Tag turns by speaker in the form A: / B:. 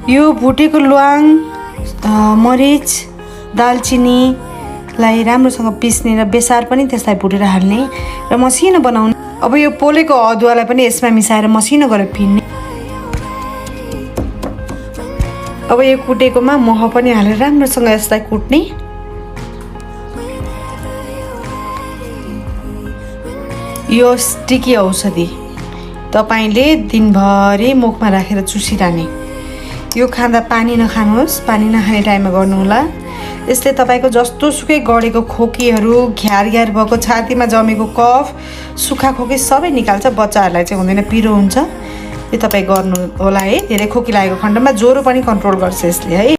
A: यो भुटेको ल्वाङ मरिच दालचिनीलाई राम्रोसँग पिस्ने र बेसार पनि त्यसलाई भुटेर हाल्ने र मसिनो बनाउने। अब यो पोलेको अदुवालाई पनि यसमा मिसाएर मसिनो गरेर पिन्ने। अब यो कुटेकोमा मह पनि हालेर राम्रोसँग यसलाई कुट्ने। यो स्टिकी औषधि तपाईले दिनभरि मुखमा राखेर चुसिरहने। यो खाँदा पानी नखानुहोस्, पानी नखाने टाइममा गर्नुहोला। यसले तपाईको जस्तो सुकै गडेको खोकीहरू, घ्यार घ्यार भएको छातीमा जमेको कफ, सुक्खा खोकी सबै निकाल्छ। बच्चाहरूलाई चाहिँ हुँदैन, पिरो हुन्छ। यो तपाई गर्नु होला है। धेरै खोकी लागेको खण्डमा ज्वरो पनि कन्ट्रोल गर्छ यसले है।